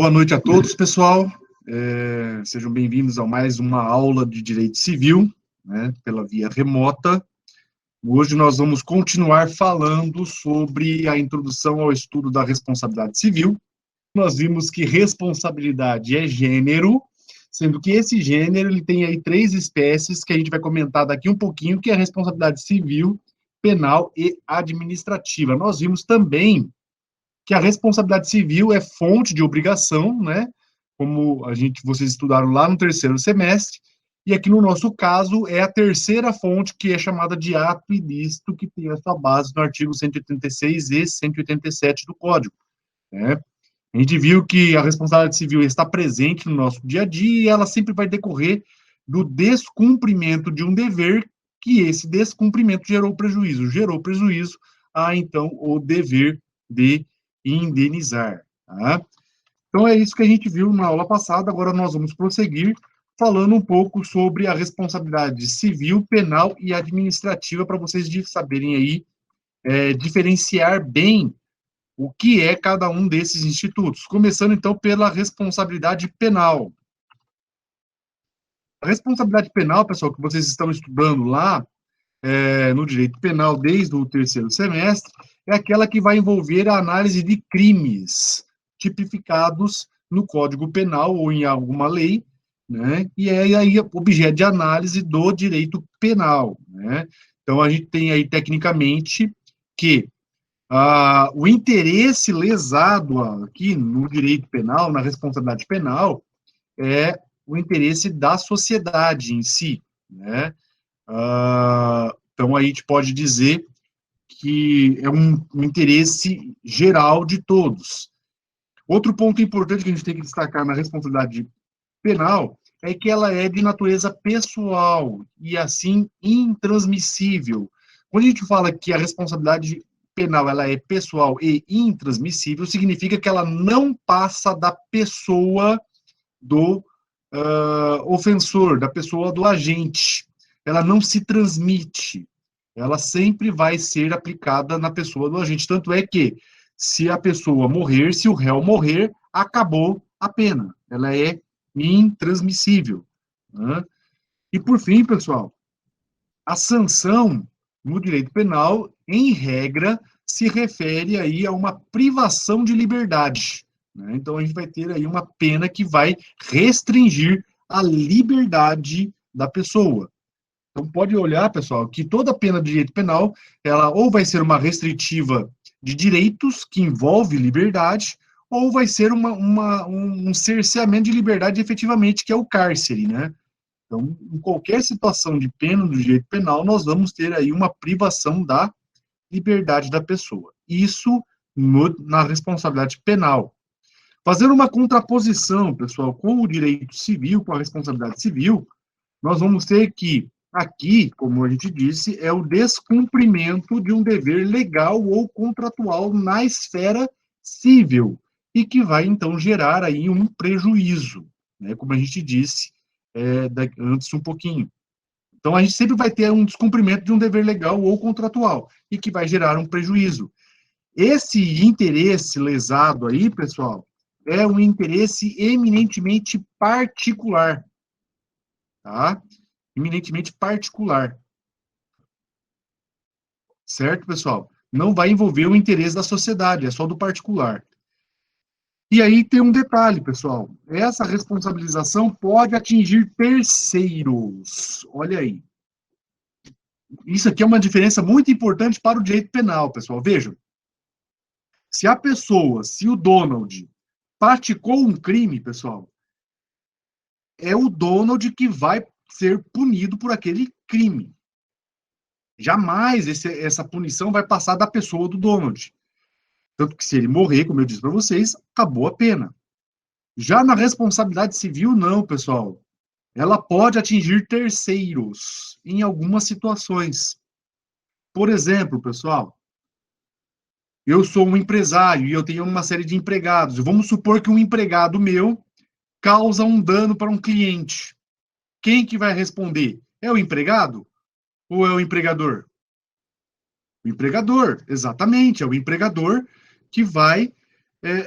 Boa noite a todos, pessoal. Sejam bem-vindos a mais uma aula de Direito Civil, né, pela via remota. Hoje nós vamos continuar falando sobre a introdução ao estudo da responsabilidade civil. Nós vimos que responsabilidade é gênero, sendo que esse gênero ele tem aí três espécies que a gente vai comentar daqui um pouquinho, que é a responsabilidade civil, penal e administrativa. Nós vimos também que a responsabilidade civil é fonte de obrigação, né? Como vocês estudaram lá no terceiro semestre, e aqui no nosso caso é a terceira fonte, que é chamada de ato ilícito, que tem a sua base no artigo 186 e 187 do Código, né? A gente viu que a responsabilidade civil está presente no nosso dia a dia e ela sempre vai decorrer do descumprimento de um dever, que esse descumprimento gerou prejuízo. Gerou prejuízo, há então o dever de indenizar. Tá? Então é isso que a gente viu na aula passada. Agora nós vamos prosseguir falando um pouco sobre a responsabilidade civil, penal e administrativa, para vocês saberem aí diferenciar bem o que é cada um desses institutos. Começando então pela responsabilidade penal. A responsabilidade penal, pessoal, que vocês estão estudando lá no direito penal desde o terceiro semestre, é aquela que vai envolver a análise de crimes tipificados no Código Penal ou em alguma lei, né? E é aí objeto de análise do direito penal, né? Então, a gente tem aí, tecnicamente, que o interesse lesado aqui no direito penal, na responsabilidade penal, é o interesse da sociedade em si, né? Então, aí a gente pode dizer que é um interesse geral de todos. Outro ponto importante que a gente tem que destacar na responsabilidade penal é que ela é de natureza pessoal e, assim, intransmissível. Quando a gente fala que a responsabilidade penal ela é pessoal e intransmissível, significa que ela não passa da pessoa do ofensor, da pessoa do agente. Ela não se transmite. Ela sempre vai ser aplicada na pessoa do agente. Tanto é que, se a pessoa morrer, se o réu morrer, acabou a pena. Ela é intransmissível. Né? E, por fim, pessoal, a sanção no direito penal, em regra, se refere aí a uma privação de liberdade. Né? Então, a gente vai ter aí uma pena que vai restringir a liberdade da pessoa. Então, pode olhar, pessoal, que toda pena de direito penal, ela ou vai ser uma restritiva de direitos, que envolve liberdade, ou vai ser um cerceamento de liberdade efetivamente, que é o cárcere, né? Então, em qualquer situação de pena do direito penal, nós vamos ter aí uma privação da liberdade da pessoa. Isso na responsabilidade penal. Fazendo uma contraposição, pessoal, com o direito civil, com a responsabilidade civil, nós vamos ter que, aqui, como a gente disse, é o descumprimento de um dever legal ou contratual na esfera civil, e que vai, então, gerar aí um prejuízo, né, como a gente disse antes um pouquinho. Então, a gente sempre vai ter um descumprimento de um dever legal ou contratual, e que vai gerar um prejuízo. Esse interesse lesado aí, pessoal, é um interesse eminentemente particular, tá? Eminentemente particular. Certo, pessoal? Não vai envolver o interesse da sociedade, é só do particular. E aí tem um detalhe, pessoal. Essa responsabilização pode atingir terceiros. Olha aí. Isso aqui é uma diferença muito importante para o direito penal, pessoal. Vejam. Se o Donald praticou um crime, pessoal, é o Donald que vai ser punido por aquele crime. Jamais essa punição vai passar da pessoa do Donald. Tanto que, se ele morrer, como eu disse para vocês, acabou a pena. Já na responsabilidade civil, não, pessoal. Ela pode atingir terceiros em algumas situações. Por exemplo, pessoal, eu sou um empresário e eu tenho uma série de empregados. Vamos supor que um empregado meu causa um dano para um cliente. Quem que vai responder? É o empregado ou é o empregador? O empregador, exatamente, é o empregador que vai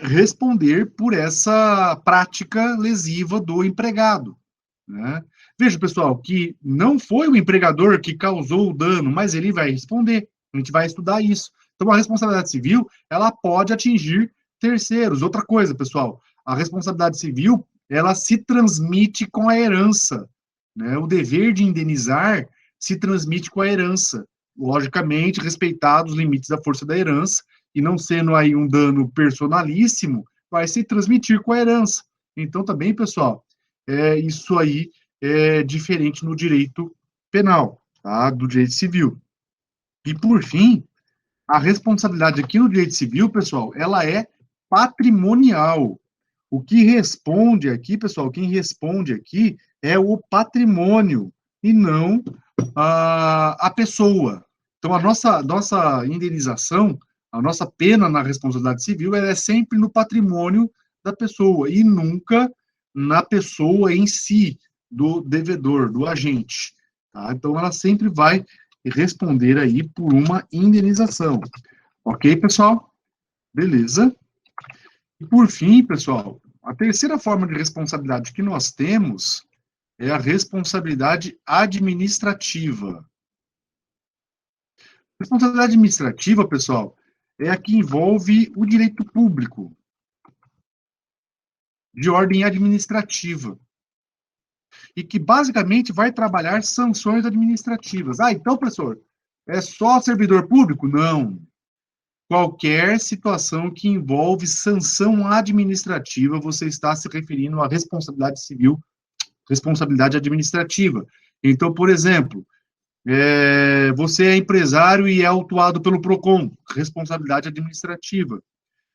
responder por essa prática lesiva do empregado, né? Veja, pessoal, que não foi o empregador que causou o dano, mas ele vai responder. A gente vai estudar isso. Então, a responsabilidade civil, ela pode atingir terceiros. Outra coisa, pessoal, a responsabilidade civil, ela se transmite com a herança, né? O dever de indenizar se transmite com a herança, logicamente, respeitados os limites da força da herança, e não sendo aí um dano personalíssimo, vai se transmitir com a herança. Então, também, pessoal, isso aí é diferente no direito penal, tá? Do direito civil. E, por fim, a responsabilidade aqui no direito civil, pessoal, ela é patrimonial. O que responde aqui, pessoal, quem responde aqui é o patrimônio e não a pessoa. Então, a nossa indenização, a nossa pena na responsabilidade civil, ela é sempre no patrimônio da pessoa e nunca na pessoa em si, do devedor, do agente. Tá? Então, ela sempre vai responder aí por uma indenização. Ok, pessoal? Beleza. E por fim, pessoal, a terceira forma de responsabilidade que nós temos é a responsabilidade administrativa. Responsabilidade administrativa, pessoal, é a que envolve o direito público, de ordem administrativa, e que basicamente vai trabalhar sanções administrativas. Ah, então, professor, é só servidor público? Não. Qualquer situação que envolve sanção administrativa, você está se referindo à responsabilidade civil, responsabilidade administrativa. Então, por exemplo, você é empresário e é autuado pelo PROCON, responsabilidade administrativa.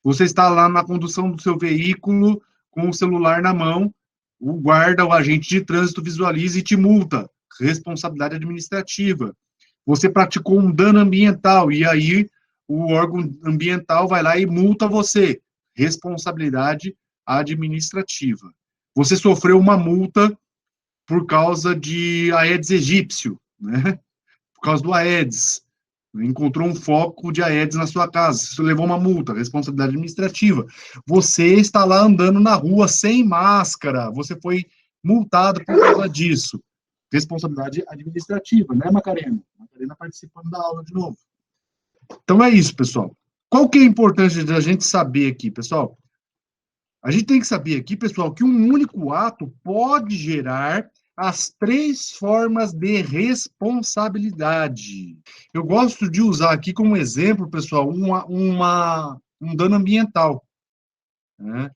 Você está lá na condução do seu veículo com o celular na mão, o guarda, o agente de trânsito visualiza e te multa, responsabilidade administrativa. Você praticou um dano ambiental e aí o órgão ambiental vai lá e multa você, responsabilidade administrativa. Você sofreu uma multa por causa de Aedes aegypti, né? Por causa do Aedes. Encontrou um foco de Aedes na sua casa, você levou uma multa, responsabilidade administrativa. Você está lá andando na rua sem máscara, você foi multado por causa disso. Responsabilidade administrativa, né, Macarena? Macarena participando da aula de novo. Então é isso, pessoal. Qual que é a importância da gente saber aqui, pessoal? A gente tem que saber aqui, pessoal, que um único ato pode gerar as três formas de responsabilidade. Eu gosto de usar aqui como exemplo, pessoal, um dano ambiental, né?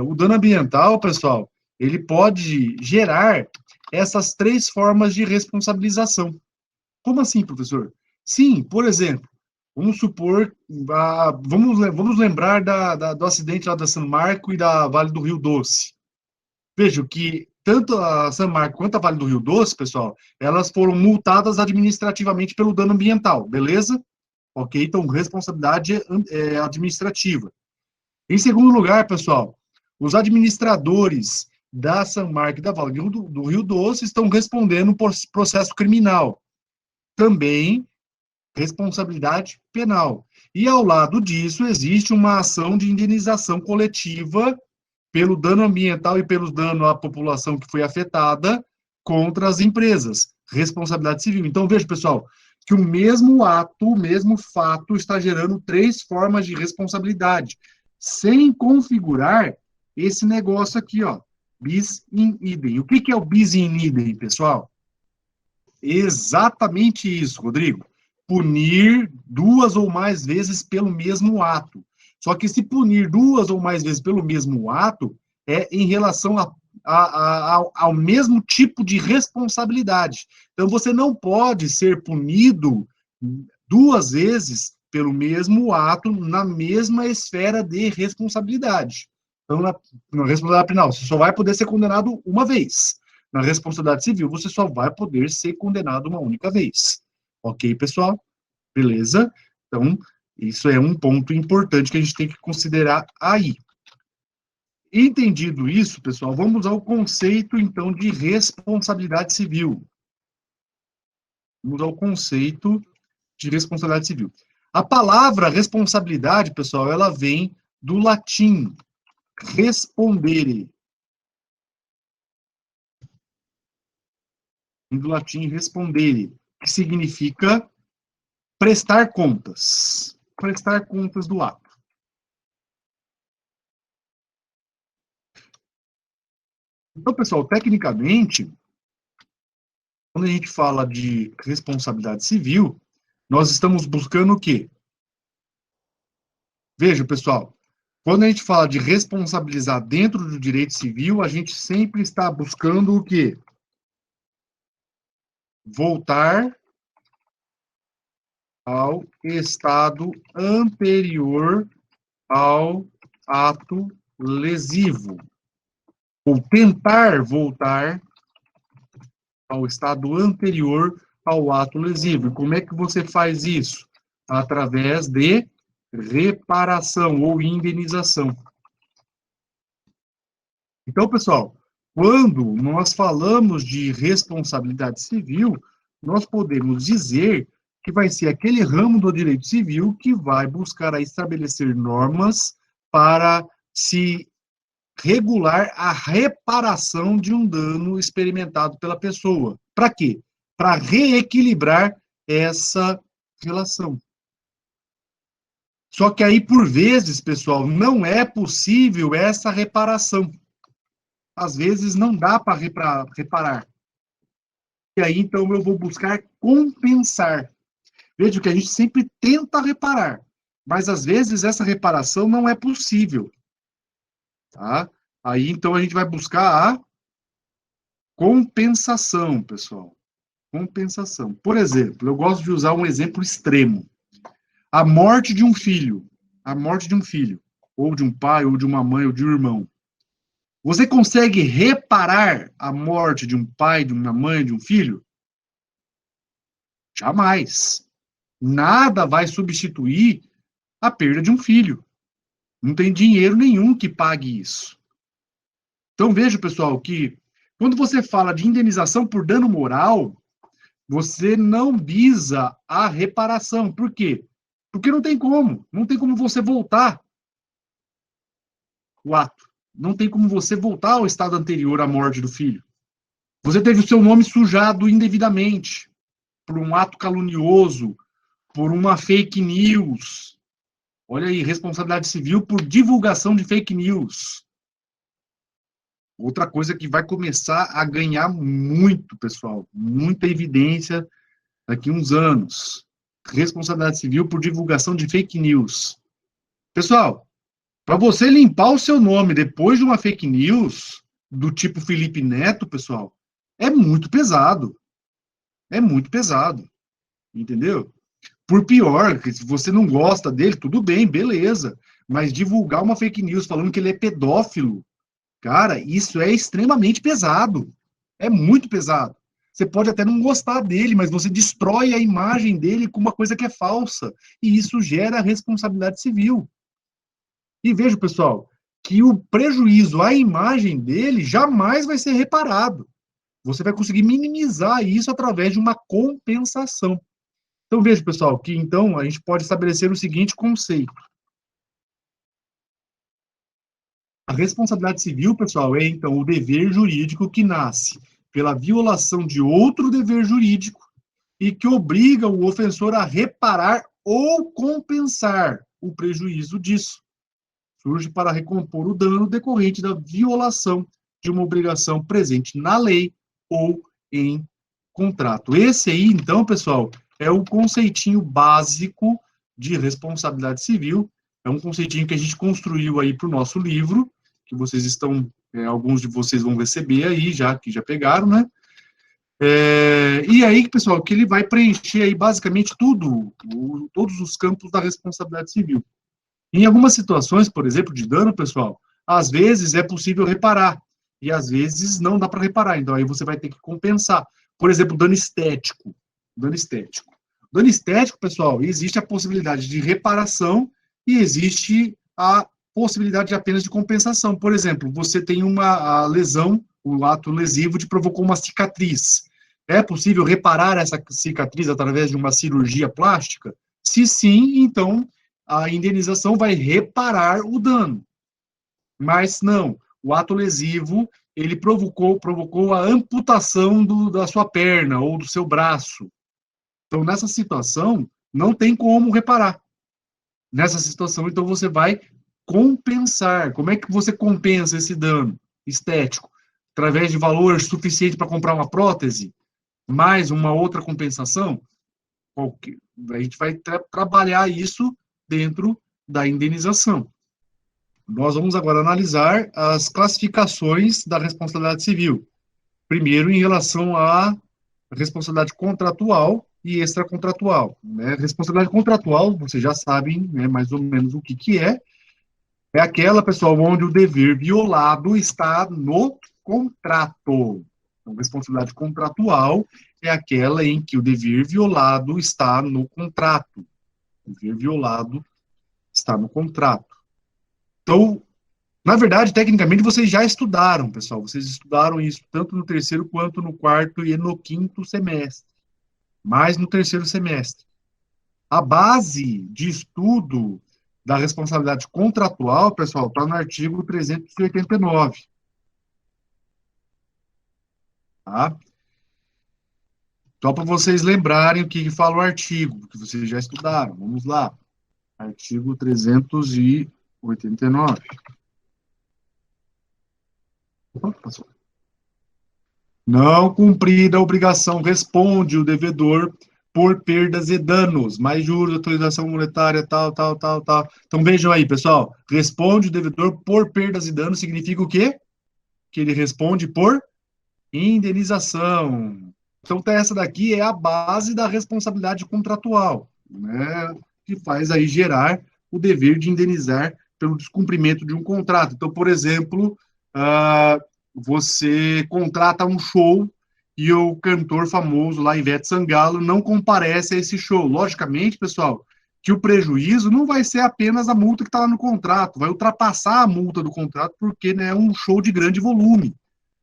O dano ambiental, pessoal, ele pode gerar essas três formas de responsabilização. Como assim, professor? Sim, por exemplo, vamos supor, vamos lembrar do acidente lá da San Marco e da Vale do Rio Doce. Vejo que tanto a San Marco quanto a Vale do Rio Doce, pessoal, elas foram multadas administrativamente pelo dano ambiental, beleza? Ok? Então, responsabilidade administrativa. Em segundo lugar, pessoal, os administradores da San Marco e da Vale do Rio Doce estão respondendo por processo criminal. Também responsabilidade penal. E ao lado disso existe uma ação de indenização coletiva pelo dano ambiental e pelo dano à população que foi afetada contra as empresas, responsabilidade civil. Então, veja, pessoal, que o mesmo ato, o mesmo fato está gerando três formas de responsabilidade, sem configurar esse negócio aqui, ó, bis in idem. O que é o bis in idem, pessoal? Exatamente isso, Rodrigo. Punir duas ou mais vezes pelo mesmo ato. Só que se punir duas ou mais vezes pelo mesmo ato é em relação ao mesmo tipo de responsabilidade. Então, você não pode ser punido duas vezes pelo mesmo ato na mesma esfera de responsabilidade. Então, na responsabilidade penal, você só vai poder ser condenado uma vez. Na responsabilidade civil, você só vai poder ser condenado uma única vez. Ok, pessoal? Beleza? Então, isso é um ponto importante que a gente tem que considerar aí. Entendido isso, pessoal, vamos ao conceito, então, de responsabilidade civil. Vamos ao conceito de responsabilidade civil. A palavra responsabilidade, pessoal, ela vem do latim respondere. Do latim respondere, que significa prestar contas. Prestar contas do ato. Então, pessoal, tecnicamente, quando a gente fala de responsabilidade civil, nós estamos buscando o quê? Veja, pessoal, quando a gente fala de responsabilizar dentro do direito civil, a gente sempre está buscando o quê? Voltar ao estado anterior ao ato lesivo. Ou tentar voltar ao estado anterior ao ato lesivo. E como é que você faz isso? Através de reparação ou indenização. Então, pessoal, quando nós falamos de responsabilidade civil, nós podemos dizer que vai ser aquele ramo do direito civil que vai buscar estabelecer normas para se regular a reparação de um dano experimentado pela pessoa. Para quê? Para reequilibrar essa relação. Só que aí, por vezes, pessoal, não é possível essa reparação. Às vezes não dá para reparar. E aí, então, eu vou buscar compensar. Veja que a gente sempre tenta reparar, mas às vezes essa reparação não é possível. Tá? Aí, então, a gente vai buscar a compensação, pessoal. Compensação. Por exemplo, eu gosto de usar um exemplo extremo. A morte de um filho. A morte de um filho. Ou de um pai, ou de uma mãe, ou de um irmão. Você consegue reparar a morte de um pai, de uma mãe, de um filho? Jamais. Nada vai substituir a perda de um filho. Não tem dinheiro nenhum que pague isso. Então, veja, pessoal, que quando você fala de indenização por dano moral, você não visa a reparação. Por quê? Porque não tem como. Não tem como você voltar o ato. Não tem como você voltar ao estado anterior à morte do filho. Você teve o seu nome sujado indevidamente por um ato calunioso, por uma fake news. Olha aí, responsabilidade civil por divulgação de fake news. Outra coisa que vai começar a ganhar muito, pessoal, muita evidência daqui a uns anos. Responsabilidade civil por divulgação de fake news. Pessoal, para você limpar o seu nome depois de uma fake news do tipo Felipe Neto, pessoal, é muito pesado. É muito pesado. Entendeu? Por pior, que se você não gosta dele, tudo bem, beleza. Mas divulgar uma fake news falando que ele é pedófilo, cara, isso é extremamente pesado. É muito pesado. Você pode até não gostar dele, mas você destrói a imagem dele com uma coisa que é falsa. E isso gera responsabilidade civil. E veja, pessoal, que o prejuízo à imagem dele jamais vai ser reparado. Você vai conseguir minimizar isso através de uma compensação. Então, veja, pessoal, que então a gente pode estabelecer o seguinte conceito. A responsabilidade civil, pessoal, é então o dever jurídico que nasce pela violação de outro dever jurídico e que obriga o ofensor a reparar ou compensar o prejuízo disso. Surge para recompor o dano decorrente da violação de uma obrigação presente na lei ou em contrato. Esse aí, então, pessoal, é o conceitinho básico de responsabilidade civil. É um conceitinho que a gente construiu aí para o nosso livro, que vocês estão, alguns de vocês vão receber aí, que já pegaram, né? E aí, pessoal, que ele vai preencher aí basicamente todos os campos da responsabilidade civil. Em algumas situações, por exemplo, de dano, pessoal, às vezes é possível reparar, e às vezes não dá para reparar, então aí você vai ter que compensar. Por exemplo, dano estético. Dano estético. Dano estético, pessoal, existe a possibilidade de reparação e existe a possibilidade apenas de compensação. Por exemplo, você tem uma lesão, o ato lesivo te provocou uma cicatriz. É possível reparar essa cicatriz através de uma cirurgia plástica? Se sim, então a indenização vai reparar o dano. Mas não, o ato lesivo, ele provocou a amputação da sua perna ou do seu braço. Então, nessa situação, não tem como reparar. Nessa situação, então, você vai compensar. Como é que você compensa esse dano estético? Através de valor suficiente para comprar uma prótese? Mais uma outra compensação? A gente vai trabalhar isso dentro da indenização. Nós vamos agora analisar as classificações da responsabilidade civil. Primeiro, em relação à responsabilidade contratual e extracontratual. Né? Responsabilidade contratual, vocês já sabem, né, mais ou menos o que é. É aquela, pessoal, onde o dever violado está no contrato. Então, responsabilidade contratual é aquela em que o dever violado está no contrato. O dever violado está no contrato. Então, na verdade, tecnicamente, vocês já estudaram, pessoal. Vocês estudaram isso tanto no terceiro quanto no quarto e no quinto semestre. Mais no terceiro semestre. A base de estudo da responsabilidade contratual, pessoal, está no artigo 389. Tá? Só para vocês lembrarem o que fala o artigo, que vocês já estudaram. Vamos lá. Artigo 389. Opa, passou. Não cumprida a obrigação, responde o devedor por perdas e danos, mais juros, atualização monetária, tal. Então vejam aí, pessoal, responde o devedor por perdas e danos significa o quê? Que ele responde por indenização. Então essa daqui é a base da responsabilidade contratual, né, que faz aí gerar o dever de indenizar pelo descumprimento de um contrato. Então, por exemplo, você contrata um show e o cantor famoso lá, Ivete Sangalo, não comparece a esse show. Logicamente, pessoal, que o prejuízo não vai ser apenas a multa que está lá no contrato, vai ultrapassar a multa do contrato, porque né, é um show de grande volume.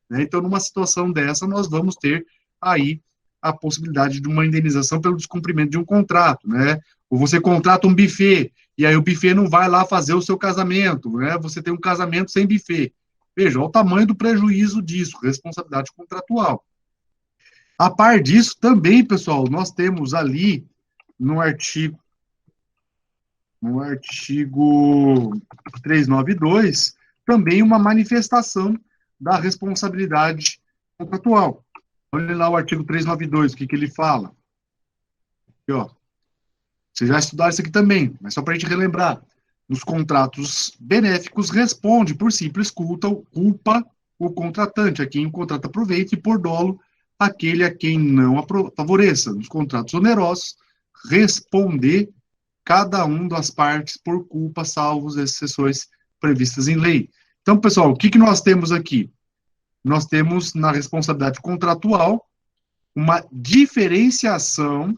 Né? Então, numa situação dessa, nós vamos ter aí a possibilidade de uma indenização pelo descumprimento de um contrato. Né? Ou você contrata um buffet, e aí o buffet não vai lá fazer o seu casamento, né? Você tem um casamento sem buffet. Veja, olha o tamanho do prejuízo disso, responsabilidade contratual. A par disso, também, pessoal, nós temos ali no artigo 392, também uma manifestação da responsabilidade contratual. Olha lá o artigo 392, o que ele fala. Aqui, ó. Vocês já estudaram isso aqui também, mas só para a gente relembrar. Nos contratos benéficos, responde por simples culpa o contratante, a quem o contrato aproveita, e por dolo, aquele a quem não favoreça. Nos contratos onerosos, responder cada um das partes por culpa, salvo as exceções previstas em lei. Então, pessoal, o que nós temos aqui? Nós temos, na responsabilidade contratual, uma diferenciação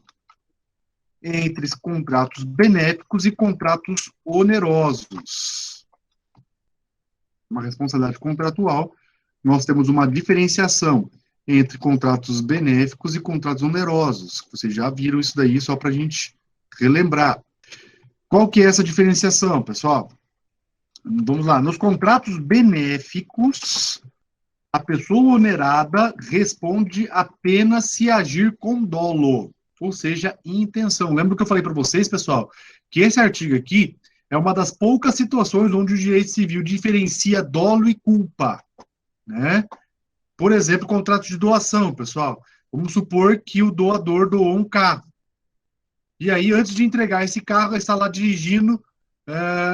entre contratos benéficos e contratos onerosos. Uma responsabilidade contratual, nós temos uma diferenciação entre contratos benéficos e contratos onerosos. Vocês já viram isso daí, só para a gente relembrar. Qual que é essa diferenciação, pessoal? Vamos lá. Nos contratos benéficos, a pessoa onerada responde apenas se agir com dolo, ou seja, intenção. Lembra que eu falei para vocês, pessoal, que esse artigo aqui é uma das poucas situações onde o direito civil diferencia dolo e culpa, né? Por exemplo, contrato de doação, pessoal. Vamos supor que o doador doou um carro. E aí, antes de entregar esse carro, ele está lá dirigindo,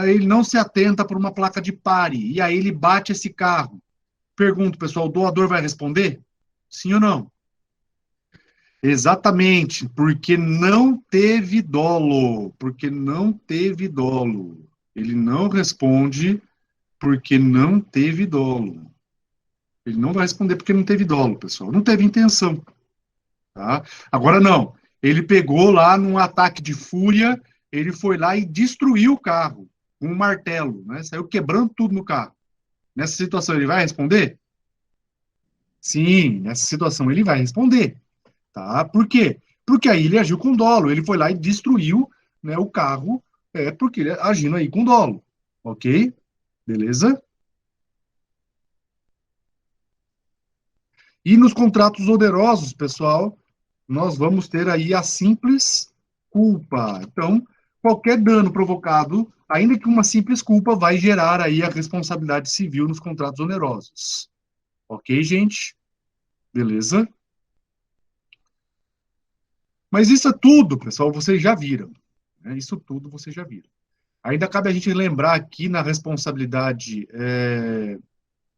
ele não se atenta por uma placa de pare, e aí ele bate esse carro. Pergunto, pessoal, o doador vai responder? Sim ou não? Exatamente, porque não teve dolo. Porque não teve dolo. Ele não responde porque não teve dolo. Ele não vai responder porque não teve dolo, pessoal. Não teve intenção. Tá? Agora, não. Ele pegou lá num ataque de fúria, ele foi lá e destruiu o carro com um martelo, né? Saiu quebrando tudo no carro. Nessa situação, ele vai responder? Sim, nessa situação ele vai responder. Tá? Por quê? Porque aí ele agiu com dolo. Ele foi lá e destruiu, né, o carro É porque ele é agindo aí com dolo, ok? Beleza? E nos contratos onerosos, pessoal, nós vamos ter aí a simples culpa. Então, qualquer dano provocado, ainda que uma simples culpa, vai gerar aí a responsabilidade civil nos contratos onerosos. Ok, gente? Beleza? Mas isso é tudo, pessoal, vocês já viram. Né? Isso tudo vocês já viram. Ainda cabe a gente lembrar aqui na responsabilidade,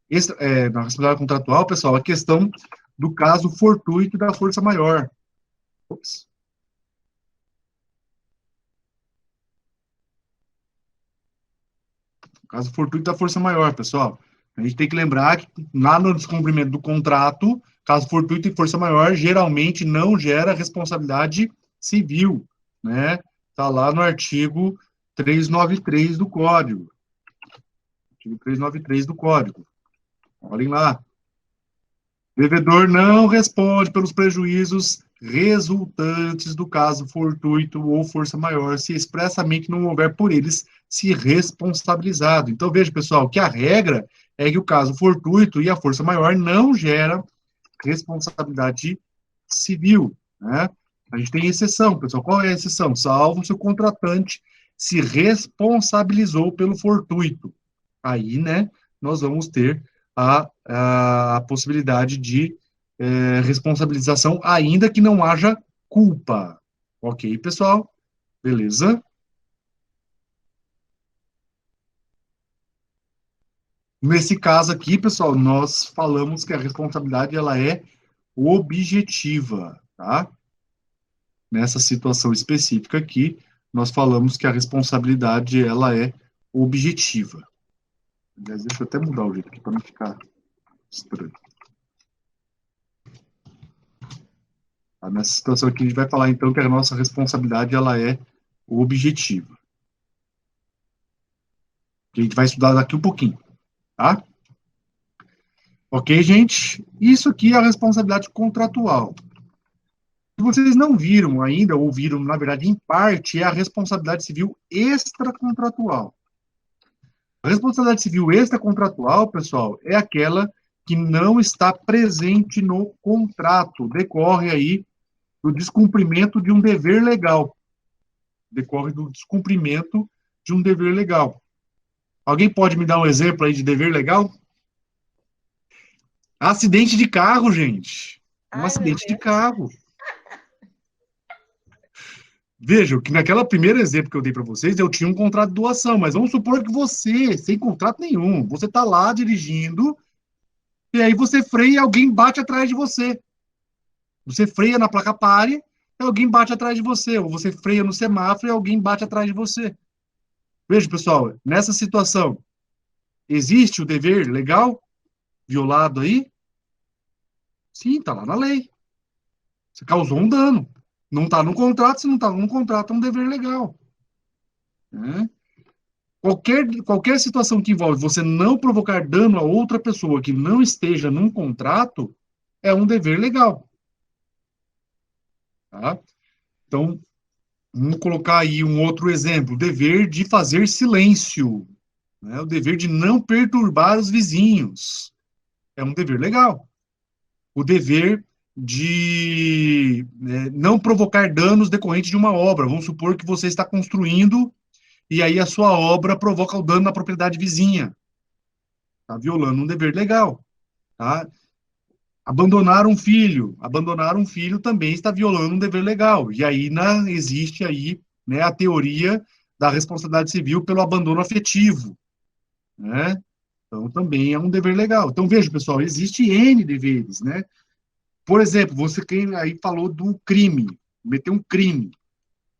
na responsabilidade contratual, pessoal, a questão do caso fortuito da força maior. Ops. Caso fortuito da força maior, pessoal. A gente tem que lembrar que lá no descumprimento do contrato, caso fortuito e força maior, geralmente não gera responsabilidade civil, né? Está lá no artigo 393 do Código. Artigo 393 do Código. Olhem lá. Devedor não responde pelos prejuízos resultantes do caso fortuito ou força maior, se expressamente não houver por eles se responsabilizado. Então, veja, pessoal, que a regra é que o caso fortuito e a força maior não gera responsabilidade civil, né? A gente tem exceção, pessoal. Qual é a exceção? Salvo se o contratante se responsabilizou pelo fortuito. Aí, né, nós vamos ter a possibilidade de responsabilização, ainda que não haja culpa. Ok, pessoal? Beleza? Nesse caso aqui, pessoal, nós falamos que a responsabilidade ela é objetiva, tá? Nessa situação específica aqui, nós falamos que a responsabilidade ela é objetiva. Aliás, deixa eu até mudar o jeito aqui para não ficar estranho. Tá? Nessa situação aqui, a gente vai falar, então, que a nossa responsabilidade ela é objetiva. Que a gente vai estudar daqui um pouquinho, tá? Ok, gente? Isso aqui é a responsabilidade contratual. Se vocês não viram ainda, ou viram, na verdade, em parte, é a responsabilidade civil extracontratual. A responsabilidade civil extracontratual, pessoal, é aquela que não está presente no contrato, decorre aí do descumprimento de um dever legal. Decorre do descumprimento de um dever legal. Alguém pode me dar um exemplo aí de dever legal? Acidente de carro, gente. Um Ai, meu acidente de Deus. carro. Vejam que naquela primeiro exemplo que eu dei para vocês, eu tinha um contrato de doação, mas vamos supor que você, sem contrato nenhum, você está lá dirigindo, e aí você freia e alguém bate atrás de você. Você freia na placa pare, e alguém bate atrás de você. Ou você freia no semáforo e alguém bate atrás de você. Veja, pessoal, nessa situação, existe o dever legal violado aí? Sim, está lá na lei. Você causou um dano. Não está no contrato, se não está no contrato, é um dever legal. Né? Qualquer situação que envolve você não provocar dano a outra pessoa que não esteja num contrato é um dever legal. Tá? Então, vamos colocar aí um outro exemplo: o dever de fazer silêncio, né? O dever de não perturbar os vizinhos. É um dever legal. O dever de não provocar danos decorrentes de uma obra. Vamos supor que você está construindo e aí a sua obra provoca o dano na propriedade vizinha. Está violando um dever legal. Tá? Abandonar um filho também está violando um dever legal. E aí existe aí, né, a teoria da responsabilidade civil pelo abandono afetivo, né? Então também é um dever legal. Então veja, pessoal, existe N deveres, né? Por exemplo, você quem aí falou do crime, cometer um crime.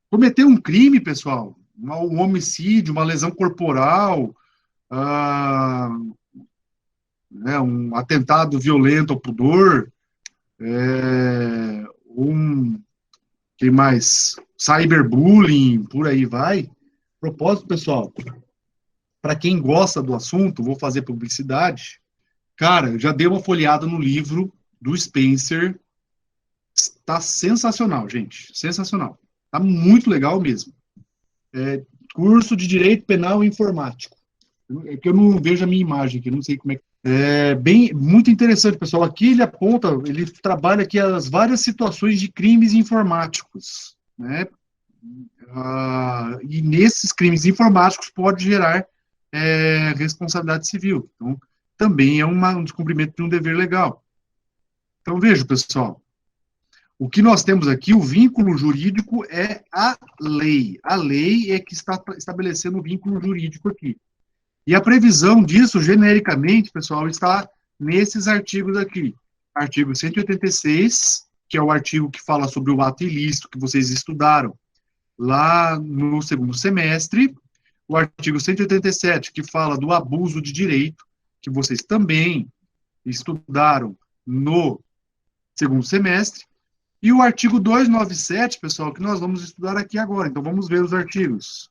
Cometer um crime, pessoal, um homicídio, uma lesão corporal, ah, né, um atentado violento ao pudor, que mais? Cyberbullying, por aí vai. Propósito, pessoal, para quem gosta do assunto, vou fazer publicidade. Cara, eu já dei uma folheada no livro do Spencer. Está sensacional, gente. Sensacional. Está muito legal mesmo. Curso de Direito Penal Informático. É que eu não vejo a minha imagem aqui, não sei como é que... É bem, muito interessante, pessoal. Aqui ele aponta, ele trabalha aqui as várias situações de crimes informáticos, né? E nesses crimes informáticos pode gerar responsabilidade civil. Então, também é um descumprimento de um dever legal. Então, veja, pessoal, o que nós temos aqui, o vínculo jurídico é a lei. A lei é que está estabelecendo o vínculo jurídico aqui. E a previsão disso, genericamente, pessoal, está nesses artigos aqui. Artigo 186, que é o artigo que fala sobre o ato ilícito que vocês estudaram lá no segundo semestre. O artigo 187, que fala do abuso de direito, que vocês também estudaram no segundo semestre. E o artigo 297, pessoal, que nós vamos estudar aqui agora. Então, vamos ver os artigos.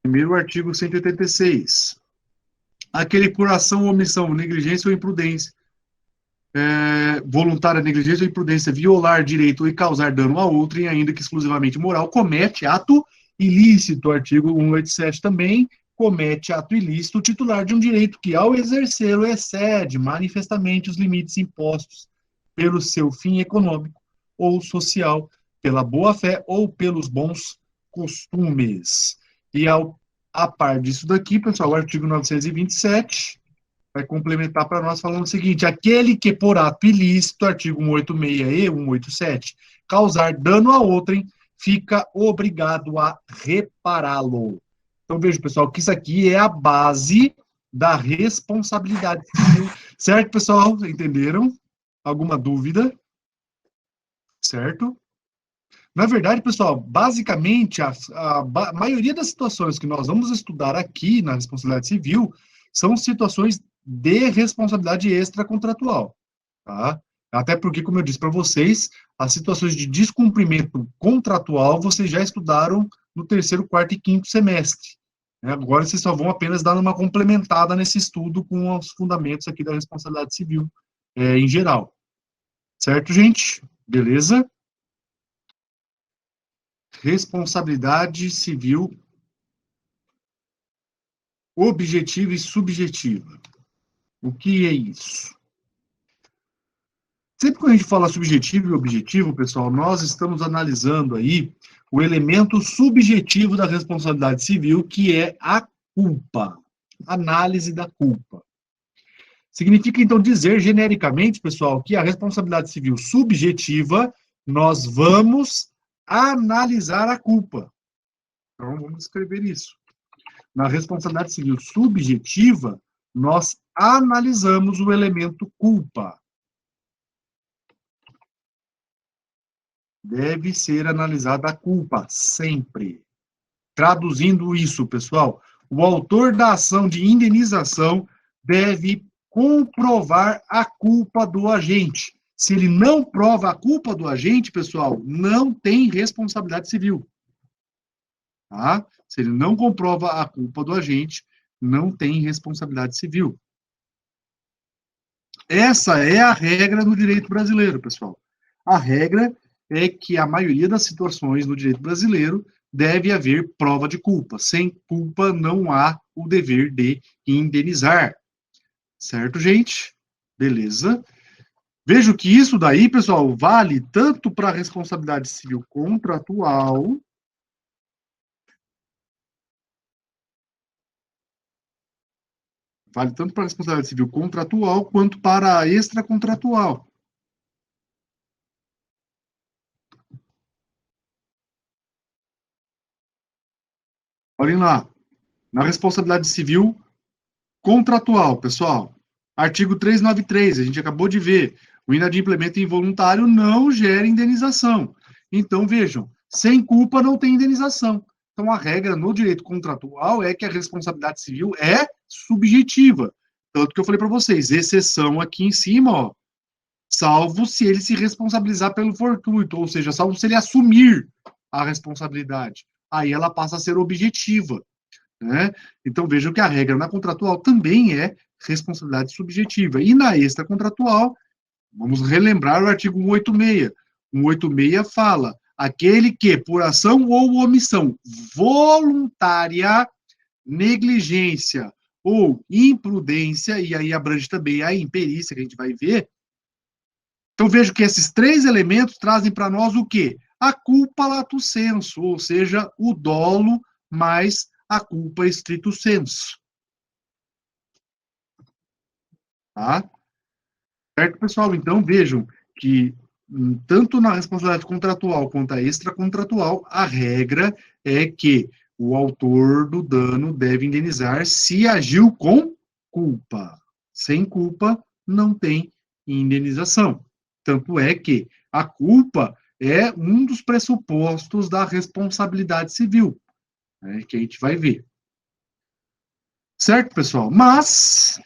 Primeiro, o artigo 186. Aquele por ação, omissão, negligência ou imprudência, voluntária, negligência ou imprudência, violar direito e causar dano a outrem, ainda que exclusivamente moral, comete ato ilícito. Artigo 187 também, comete ato ilícito o titular de um direito que, ao exercê-lo, excede manifestamente os limites impostos pelo seu fim econômico ou social, pela boa-fé ou pelos bons costumes. E a par disso daqui, pessoal, o artigo 927 vai complementar para nós falando o seguinte: aquele que por ato ilícito, artigo 186 e 187, causar dano a outrem, fica obrigado a repará-lo. Então, veja, pessoal, que isso aqui é a base da responsabilidade civil. Certo, pessoal? Entenderam? Alguma dúvida? Certo? Na verdade, pessoal, basicamente, a maioria das situações que nós vamos estudar aqui na responsabilidade civil são situações de responsabilidade extracontratual, tá? Até porque, como eu disse para vocês, as situações de descumprimento contratual vocês já estudaram no terceiro, quarto e quinto semestre. Agora vocês só vão apenas dar uma complementada nesse estudo com os fundamentos aqui da responsabilidade civil em geral. Certo, gente? Beleza? Responsabilidade civil objetiva e subjetiva. O que é isso? Sempre quando a gente fala subjetivo e objetivo, pessoal, nós estamos analisando aí o elemento subjetivo da responsabilidade civil, que é a culpa. Análise da culpa. Significa, então, dizer genericamente, pessoal, que a responsabilidade civil subjetiva, nós vamos analisar a culpa. Então, vamos escrever isso. Na responsabilidade civil subjetiva, nós analisamos o elemento culpa. Deve ser analisada a culpa, sempre. Traduzindo isso, pessoal, o autor da ação de indenização deve comprovar a culpa do agente. Se ele não prova a culpa do agente, pessoal, não tem responsabilidade civil. Tá? Se ele não comprova a culpa do agente, não tem responsabilidade civil. Essa é a regra no direito brasileiro, pessoal. A regra é que a maioria das situações no direito brasileiro deve haver prova de culpa. Sem culpa não há o dever de indenizar. Certo, gente? Beleza. Vejo que isso daí, pessoal, vale tanto para a responsabilidade civil contratual, quanto para a extracontratual. Olhem lá, na responsabilidade civil contratual, pessoal, artigo 393, a gente acabou de ver, o inadimplemento involuntário não gera indenização. Então, vejam, sem culpa não tem indenização. Então, a regra no direito contratual é que a responsabilidade civil é subjetiva. Tanto que eu falei para vocês, exceção aqui em cima, ó, salvo se ele se responsabilizar pelo fortuito, ou seja, salvo se ele assumir a responsabilidade. Aí ela passa a ser objetiva. Né? Então, vejam que a regra na contratual também é responsabilidade subjetiva. E na extracontratual, vamos relembrar o artigo 186. 186 fala, Aquele que, por ação ou omissão voluntária, negligência ou imprudência, e aí abrange também a imperícia, que a gente vai ver. Então, vejo que esses três elementos trazem para nós o quê? A culpa lato sensu, ou seja, o dolo mais a culpa stricto sensu. Tá? Certo, pessoal? Então, vejam que tanto na responsabilidade contratual quanto a extracontratual, a regra é que o autor do dano deve indenizar se agiu com culpa. Sem culpa, não tem indenização. Tanto é que a culpa é um dos pressupostos da responsabilidade civil, né, que a gente vai ver. Certo, pessoal? Mas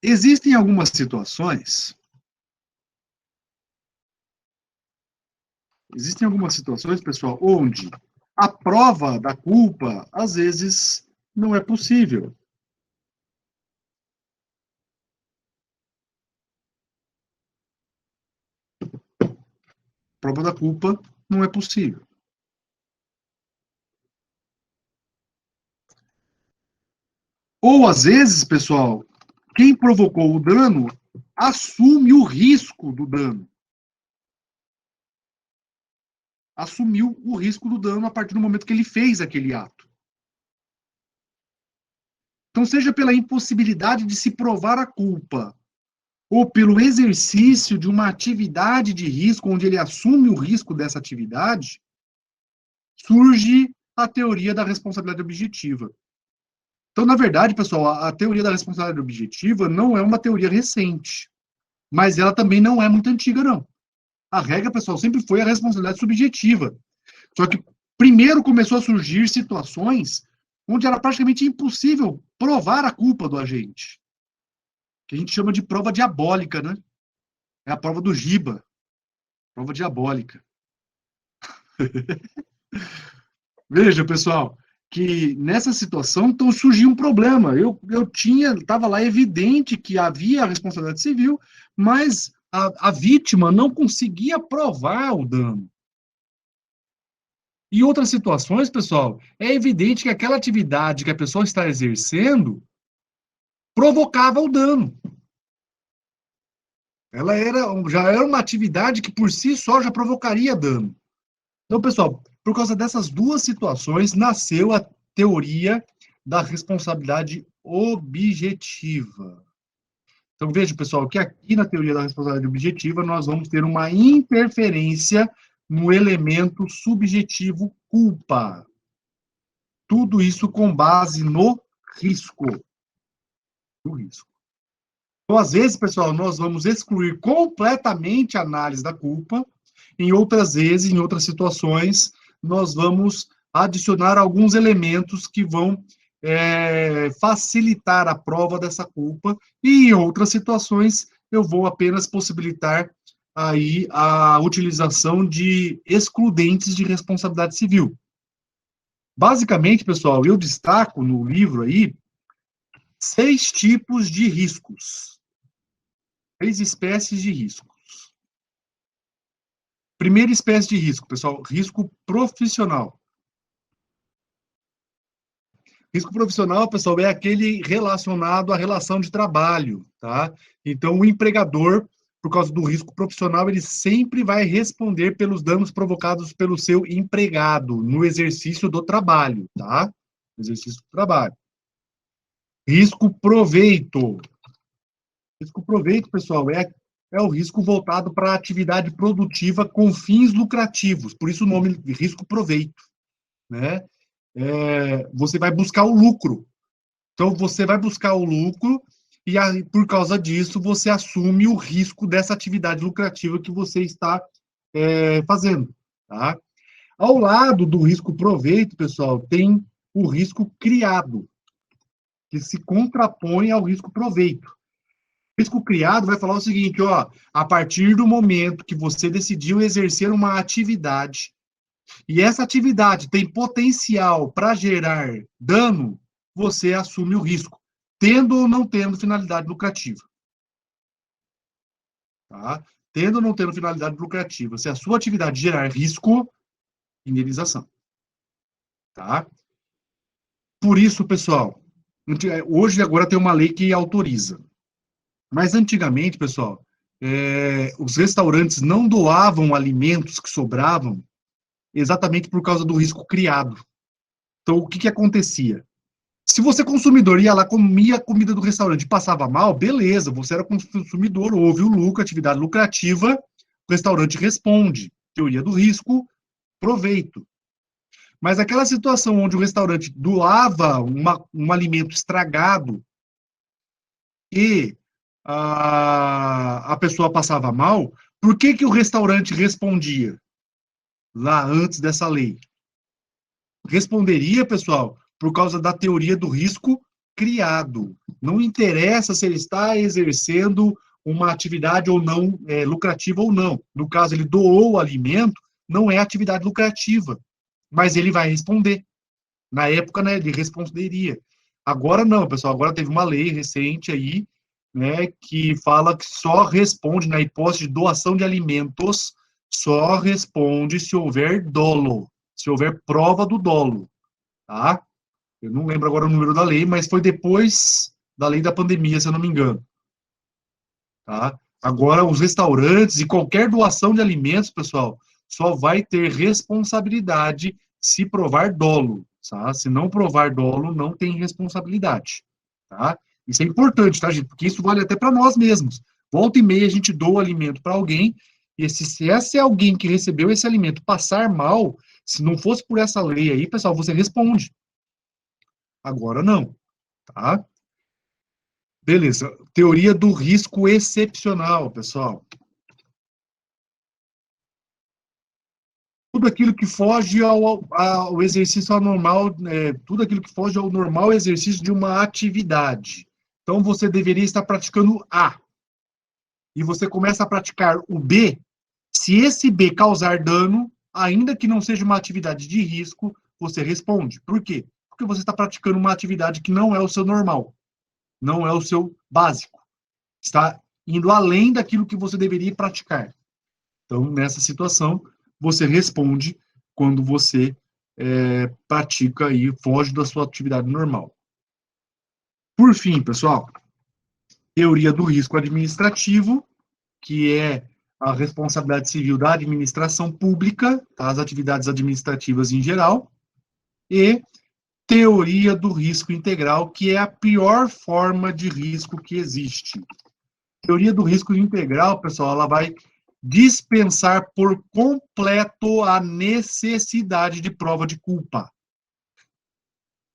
existem algumas situações pessoal, onde a prova da culpa, às vezes, não é possível. A prova da culpa não é possível. Ou, às vezes, pessoal, quem provocou o dano assume o risco do dano. Assumiu o risco do dano a partir do momento que ele fez aquele ato. Então, seja pela impossibilidade de se provar a culpa, ou pelo exercício de uma atividade de risco, onde ele assume o risco dessa atividade, surge a teoria da responsabilidade objetiva. Então, na verdade, pessoal, a teoria da responsabilidade objetiva não é uma teoria recente, mas ela também não é muito antiga, não. A regra, pessoal, sempre foi a responsabilidade subjetiva. Só que primeiro começou a surgir situações onde era praticamente impossível provar a culpa do agente, que a gente chama de prova diabólica, né? É a prova do Giba, prova diabólica. Veja, pessoal, que nessa situação então surgiu um problema. Estava lá evidente que havia a responsabilidade civil, mas a vítima não conseguia provar o dano. Em outras situações, pessoal, é evidente que aquela atividade que a pessoa está exercendo provocava o dano. Já era uma atividade que por si só já provocaria dano. Então, pessoal, por causa dessas duas situações, nasceu a teoria da responsabilidade objetiva. Então, veja, pessoal, que aqui na teoria da responsabilidade objetiva nós vamos ter uma interferência no elemento subjetivo culpa. Tudo isso com base no risco. No risco. Então, às vezes, pessoal, nós vamos excluir completamente a análise da culpa. Em outras vezes, em outras situações, nós vamos adicionar alguns elementos que vão facilitar a prova dessa culpa. E em outras situações, eu vou apenas possibilitar aí a utilização de excludentes de responsabilidade civil. Basicamente, pessoal, eu destaco no livro aí 6 tipos de riscos. 6 espécies de riscos. Primeira espécie de risco, pessoal, risco profissional. Risco profissional, pessoal, é aquele relacionado à relação de trabalho, tá? Então, o empregador, por causa do risco profissional, ele sempre vai responder pelos danos provocados pelo seu empregado no exercício do trabalho, tá? No exercício do trabalho. Risco proveito. Risco proveito, pessoal, é o risco voltado para a atividade produtiva com fins lucrativos, por isso o nome de risco proveito, né? Você vai buscar o lucro. Então, você vai buscar o lucro e, por causa disso, você assume o risco dessa atividade lucrativa que você está fazendo, tá? Ao lado do risco proveito, pessoal, tem o risco criado, que se contrapõe ao risco proveito. O risco criado vai falar o seguinte, ó, a partir do momento que você decidiu exercer uma atividade e essa atividade tem potencial para gerar dano, você assume o risco, tendo ou não tendo finalidade lucrativa. Tá? tendo ou não tendo finalidade lucrativa. Se a sua atividade gerar risco, indenização. Tá? Por isso, pessoal, hoje agora tem uma lei que autoriza. Mas antigamente, pessoal, os restaurantes não doavam alimentos que sobravam exatamente por causa do risco criado. Então, o que, que acontecia? Se você, consumidor, ia lá, comia a comida do restaurante e passava mal, beleza, você era consumidor, houve o lucro, atividade lucrativa, o restaurante responde. Teoria do risco, proveito. Mas aquela situação onde o restaurante doava um alimento estragado e a pessoa passava mal, por que, que o restaurante respondia lá antes dessa lei? Responderia, pessoal, por causa da teoria do risco criado. Não interessa se ele está exercendo uma atividade ou não, lucrativa ou não. No caso, ele doou o alimento, não é atividade lucrativa, mas ele vai responder. Na época, né, ele responderia. Agora não, pessoal, agora teve uma lei recente aí, né, que fala que só responde, na hipótese de doação de alimentos, só responde se houver dolo, se houver prova do dolo, tá? Eu não lembro agora o número da lei, mas foi depois da lei da pandemia, se eu não me engano, tá? Agora, os restaurantes e qualquer doação de alimentos, pessoal, só vai ter responsabilidade se provar dolo, tá? Se não provar dolo, não tem responsabilidade, tá? Isso é importante, tá, gente? Porque isso vale até para nós mesmos. Volta e meia a gente doa alimento para alguém, e se esse alguém que recebeu esse alimento passar mal, se não fosse por essa lei aí, pessoal, você responde. Agora não, tá? Beleza. Teoria do risco excepcional, pessoal. Tudo aquilo que foge ao exercício anormal, tudo aquilo que foge ao normal exercício de uma atividade. Então, você deveria estar praticando A. E você começa a praticar o B. Se esse B causar dano, ainda que não seja uma atividade de risco, você responde. Por quê? Porque você está praticando uma atividade que não é o seu normal, não é o seu básico. Está indo além daquilo que você deveria praticar. Então, nessa situação, você responde quando você pratica e foge da sua atividade normal. Por fim, pessoal, teoria do risco administrativo, que é a responsabilidade civil da administração pública, tá? As atividades administrativas em geral, e teoria do risco integral, que é a pior forma de risco que existe. Teoria do risco integral, pessoal, ela vai dispensar por completo a necessidade de prova de culpa.